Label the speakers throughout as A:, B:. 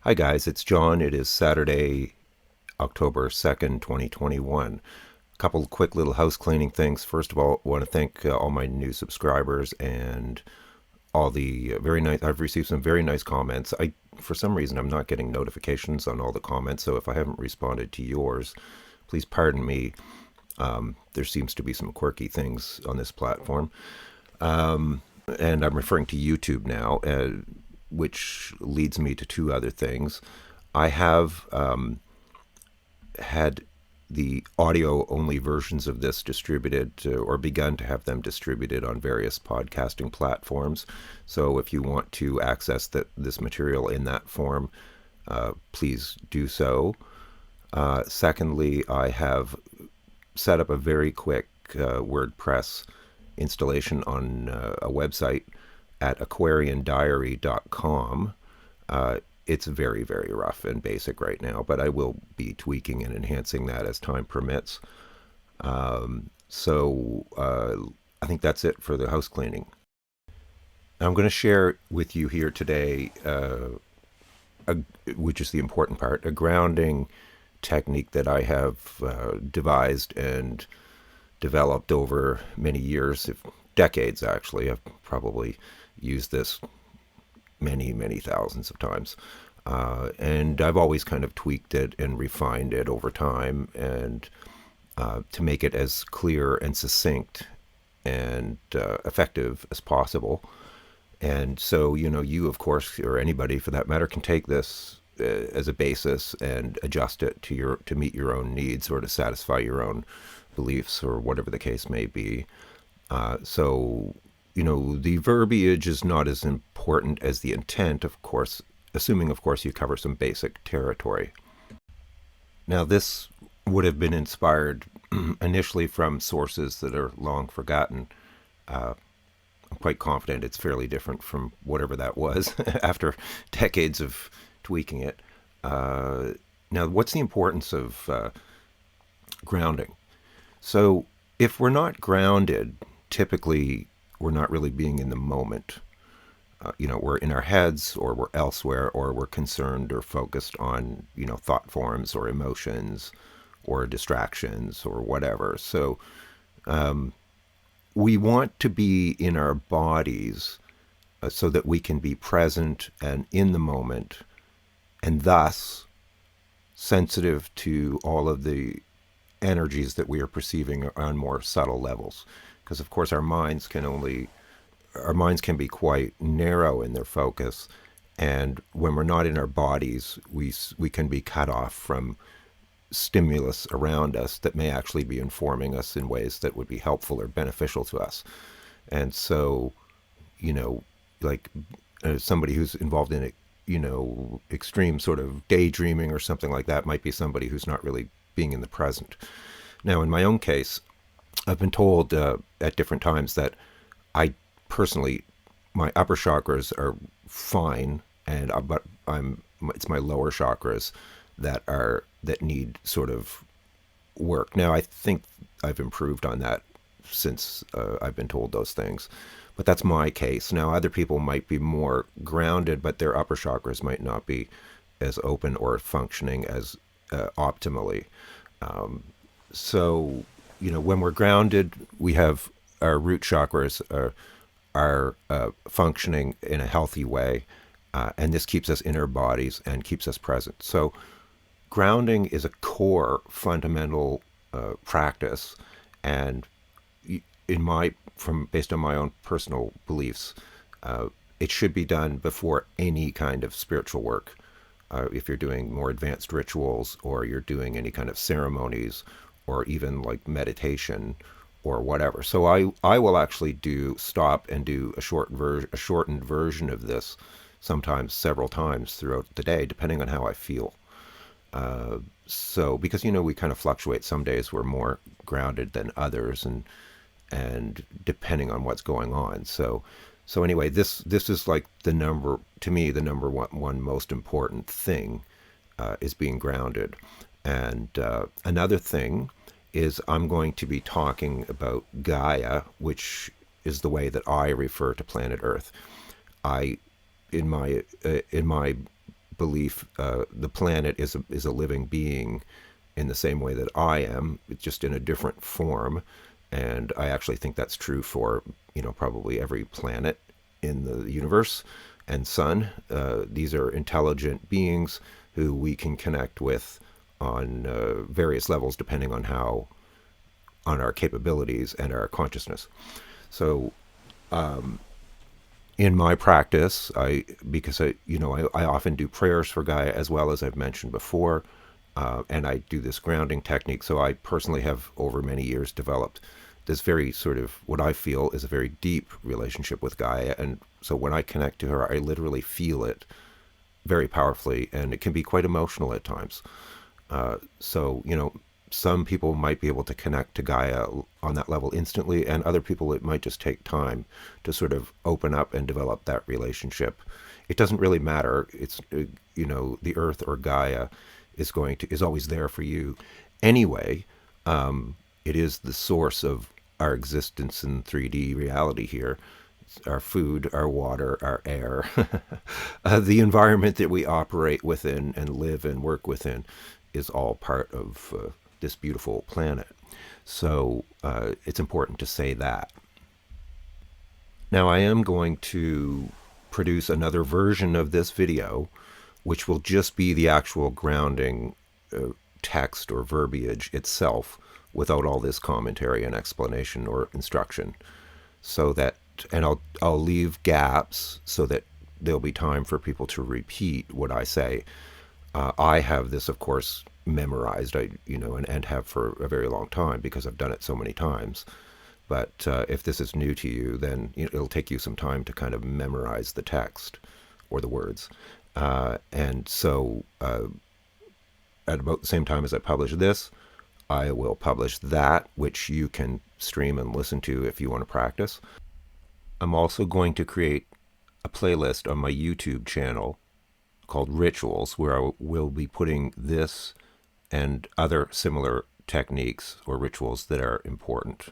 A: Hi guys, it's John. It is Saturday, October 2nd, 2021. A couple of quick little house cleaning things. First of all, I want to thank all my new subscribers and all the very nice. I've received some very nice comments. For some reason, I'm not getting notifications on all the comments, so if I haven't responded to yours, please pardon me. There seems to be some quirky things on this platform. And I'm referring to YouTube now, which leads me to two other things. I have had the audio only versions of this distributed or begun to have them distributed on various podcasting platforms. So if you want to access this material in that form, please do so. Secondly, I have set up a very quick WordPress installation on a website at aquariandiary.com. It's very, very rough and basic right now, but I will be tweaking and enhancing that as time permits. I think that's it for the house cleaning. I'm going to share with you here today, which is the important part, a grounding technique that I have devised and developed over many years, if decades actually. I've probably used this many, many thousands of times. And I've always kind of tweaked it and refined it over time and to make it as clear and succinct and effective as possible. And so, you, of course, or anybody for that matter, can take this as a basis and adjust it to meet your own needs or to satisfy your own beliefs or whatever the case may be. The verbiage is not as important as the intent, of course, assuming, of course, you cover some basic territory. Now, this would have been inspired initially from sources that are long forgotten. I'm quite confident it's fairly different from whatever that was after decades of tweaking it. Now, what's the importance of grounding? So, if we're not grounded, typically we're not really being in the moment. We're in our heads or we're elsewhere or we're concerned or focused on, thought forms or emotions or distractions or whatever. So we want to be in our bodies so that we can be present and in the moment and thus sensitive to all of the energies that we are perceiving on more subtle levels. Because of course our minds can be quite narrow in their focus, and when we're not in our bodies, we can be cut off from stimulus around us that may actually be informing us in ways that would be helpful or beneficial to us. And so, like somebody who's involved in it, extreme sort of daydreaming or something like that might be somebody who's not really being in the present. Now, in my own case, I've been told at different times that I personally, my upper chakras are fine, but it's my lower chakras that need sort of work. Now, I think I've improved on that since I've been told those things, but that's my case. Now, other people might be more grounded, but their upper chakras might not be as open or functioning as optimally. When we're grounded, we have our root chakras are functioning in a healthy way, and this keeps us in our bodies and keeps us present. So grounding is a core fundamental practice, and based on my own personal beliefs, it should be done before any kind of spiritual work. If you're doing more advanced rituals or you're doing any kind of ceremonies or even like meditation or whatever. So I will actually stop and do a shortened version of this, sometimes several times throughout the day, depending on how I feel. Because we kind of fluctuate. Some days we're more grounded than others, and depending on what's going on. So anyway, this is like the number one most important thing is being grounded. And another thing is I'm going to be talking about Gaia, which is the way that I refer to planet Earth. In my belief. The planet is a living being in the same way that I am. It's just in a different form, and I actually think that's true for probably every planet in the universe and sun. These are intelligent beings who we can connect with on various levels depending on how on our capabilities and our consciousness. So in my practice, because I often do prayers for Gaia as well as I've mentioned before, and I do this grounding technique. So I personally have over many years developed this very sort of what I feel is a very deep relationship with Gaia, and so when I connect to her, I literally feel it very powerfully, and it can be quite emotional at times. So, some people might be able to connect to Gaia on that level instantly, and other people it might just take time to sort of open up and develop that relationship. It doesn't really matter. It's the Earth or Gaia is always there for you anyway. It is the source of our existence in 3D reality here. Our food, our water, our air, the environment that we operate within and live and work within is all part of this beautiful planet. So it's important to say that. Now I am going to produce another version of this video, which will just be the actual grounding text or verbiage itself without all this commentary and explanation or instruction. So that, and I'll leave gaps so that there'll be time for people to repeat what I say. I have this, of course, memorized, and have for a very long time because I've done it so many times. But if this is new to you, then it'll take you some time to kind of memorize the text or the words. And so at about the same time as I publish this, I will publish that, which you can stream and listen to if you want to practice. I'm also going to create a playlist on my YouTube channel called Rituals, where I will be putting this and other similar techniques or rituals that are important.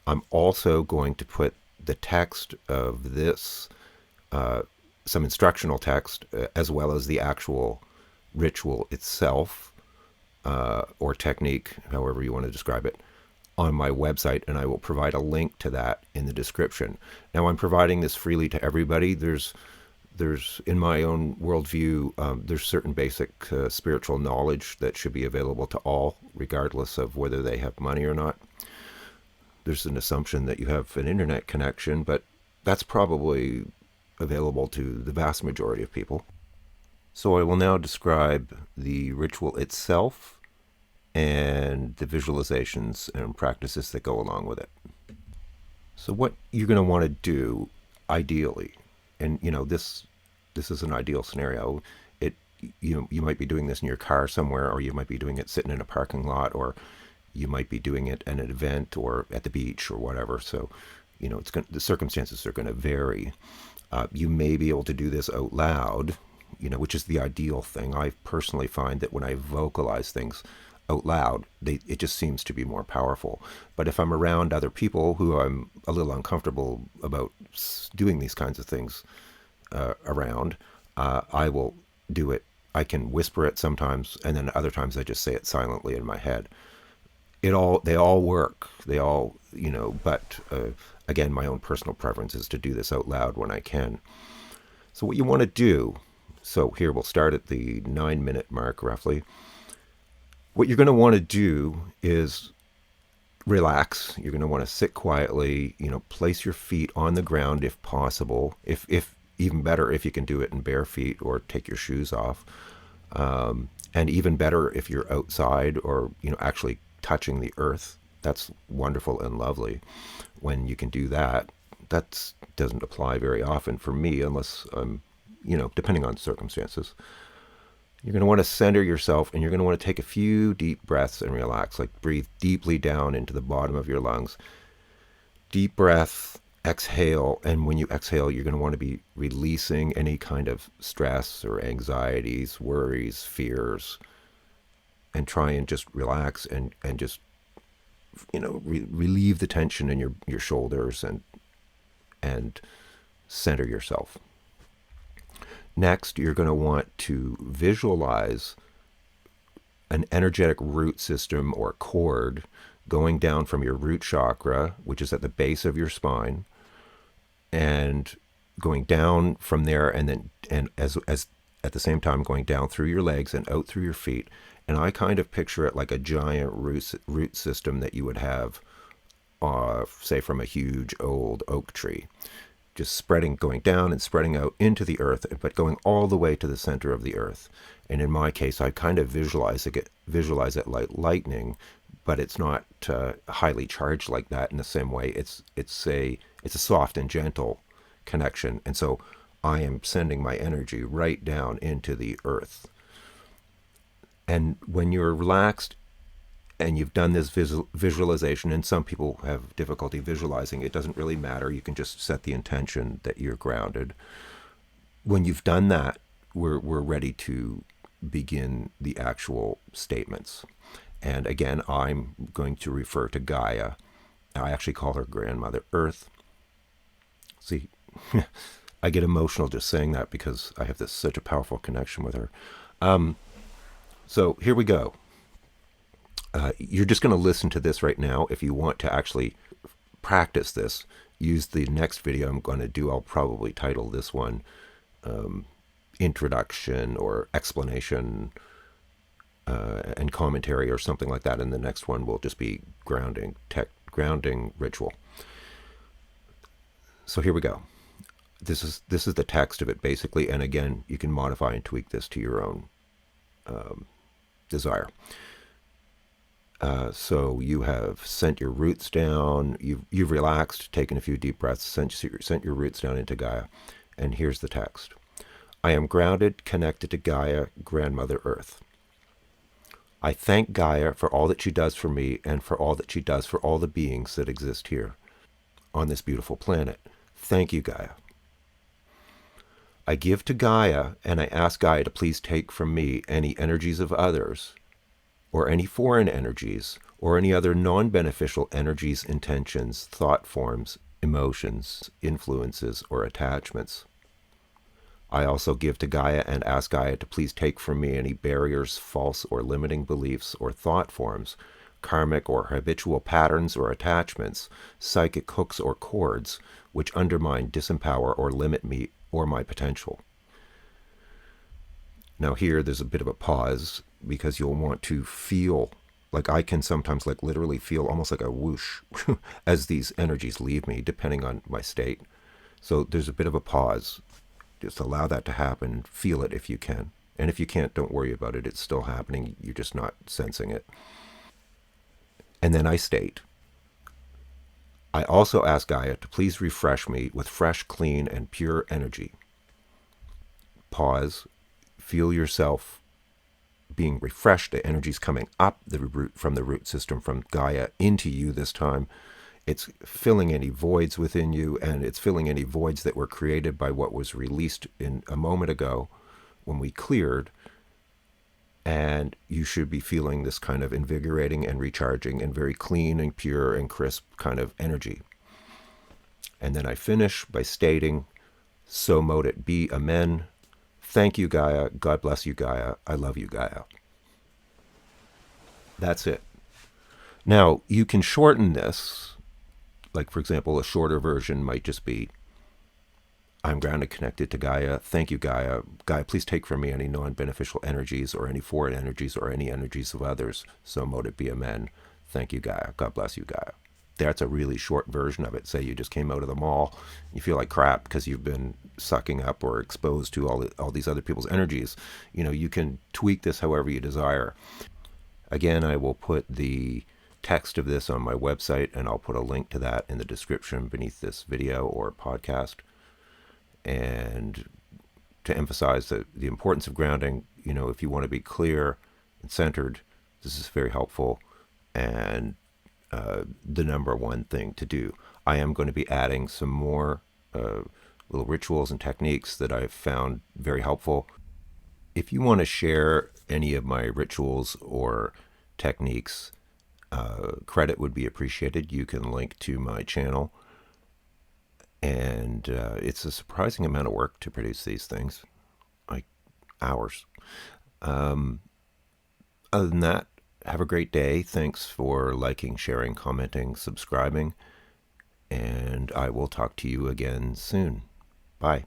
A: I'm also going to put the text of this, some instructional text, as well as the actual ritual itself, or technique, however you want to describe it, on my website, and I will provide a link to that in the description. Now, I'm providing this freely to everybody. There's in my own worldview, there's certain basic spiritual knowledge that should be available to all, regardless of whether they have money or not. There's an assumption that you have an internet connection, but that's probably available to the vast majority of people. So I will now describe the ritual itself and the visualizations and practices that go along with it. So what you're going to want to do, ideally, and this is an ideal scenario. You might be doing this in your car somewhere, or you might be doing it sitting in a parking lot, or you might be doing it at an event or at the beach or whatever. So the circumstances are going to vary. You may be able to do this out loud, which is the ideal thing. I personally find that when I vocalize things out loud, it just seems to be more powerful. But if I'm around other people who I'm a little uncomfortable about doing these kinds of things around, I will do it. I can whisper it sometimes, and then other times I just say it silently in my head. They all work. They all, but again, my own personal preference is to do this out loud when I can. So what you want to do, so here we'll start at the 9-minute mark roughly. What you're going to want to do is relax. You're going to want to sit quietly, place your feet on the ground if possible. If even better, if you can do it in bare feet or take your shoes off. And even better if you're outside or, actually touching the earth. That's wonderful and lovely when you can do that. That doesn't apply very often for me unless I'm, depending on circumstances. You're going to want to center yourself, and you're going to want to take a few deep breaths and relax. Like breathe deeply down into the bottom of your lungs. Deep breath, exhale, and when you exhale, you're going to want to be releasing any kind of stress or anxieties, worries, fears, and try and just relax and just relieve the tension in your shoulders and center yourself. Next, you're going to want to visualize an energetic root system or cord going down from your root chakra, which is at the base of your spine, and going down from there, and then as at the same time going down through your legs and out through your feet. And I kind of picture it like a giant root system that you would have, say, from a huge old oak tree, just spreading, going down and spreading out into the earth, but going all the way to the center of the earth. And in my case, I kind of visualize it like lightning, but it's not highly charged like that in the same way. It's a soft and gentle connection, and so I am sending my energy right down into the earth. And when you're relaxed and you've done this visualization, and some people have difficulty visualizing, it doesn't really matter. You can just set the intention that you're grounded. When you've done that, we're ready to begin the actual statements. And again, I'm going to refer to Gaia. I actually call her Grandmother Earth. See, I get emotional just saying that because I have such a powerful connection with her. So here we go. You're just going to listen to this right now. If you want to actually practice this, use the next video I'm going to do. I'll probably title this one Introduction or Explanation and Commentary or something like that. And the next one will just be grounding ritual. So here we go. This is the text of it basically. And again, you can modify and tweak this to your own desire. So you have sent your roots down, you've relaxed, taken a few deep breaths, sent your roots down into Gaia. And here's the text. I am grounded, connected to Gaia, Grandmother Earth. I thank Gaia for all that she does for me and for all that she does for all the beings that exist here on this beautiful planet. Thank you, Gaia. I give to Gaia, and I ask Gaia to please take from me any energies of others, or any foreign energies, or any other non-beneficial energies, intentions, thought forms, emotions, influences, or attachments. I also give to Gaia and ask Gaia to please take from me any barriers, false or limiting beliefs or thought forms, karmic or habitual patterns or attachments, psychic hooks or cords, which undermine, disempower, or limit me or my potential. Now here, there's a bit of a pause because you'll want to feel, like I can sometimes like literally feel almost like a whoosh as these energies leave me, depending on my state. So there's a bit of a pause. Just allow that to happen. Feel it if you can. And if you can't, don't worry about it. It's still happening. You're just not sensing it. And then I state, I also ask Gaia to please refresh me with fresh, clean, and pure energy. Pause. Feel yourself being refreshed. The energy's coming up from the root system, from Gaia into you this time. It's filling any voids within you, and it's filling any voids that were created by what was released in a moment ago when we cleared. And you should be feeling this kind of invigorating and recharging and very clean and pure and crisp kind of energy. And then I finish by stating, so mote it be, amen. Thank you, Gaia. God bless you, Gaia. I love you, Gaia. That's it. Now, you can shorten this. Like, for example, a shorter version might just be, I'm grounded, connected to Gaia. Thank you, Gaia. Gaia, please take from me any non-beneficial energies or any foreign energies or any energies of others. So mote it be, amen. Thank you, Gaia. God bless you, Gaia. That's a really short version of it. Say you just came out of the mall, you feel like crap because you've been sucking up or exposed to all these other people's energies. You know, you can tweak this however you desire. Again, I will put the text of this on my website, and I'll put a link to that in the description beneath this video or podcast. And to emphasize the importance of grounding, you know, if you want to be clear and centered, this is very helpful and the number one thing to do. I am going to be adding some more little rituals and techniques that I've found very helpful. If you want to share any of my rituals or techniques, credit would be appreciated. You can link to my channel. And it's a surprising amount of work to produce these things. like hours. Other than that, have a great day. Thanks for liking, sharing, commenting, subscribing, and I will talk to you again soon. Bye.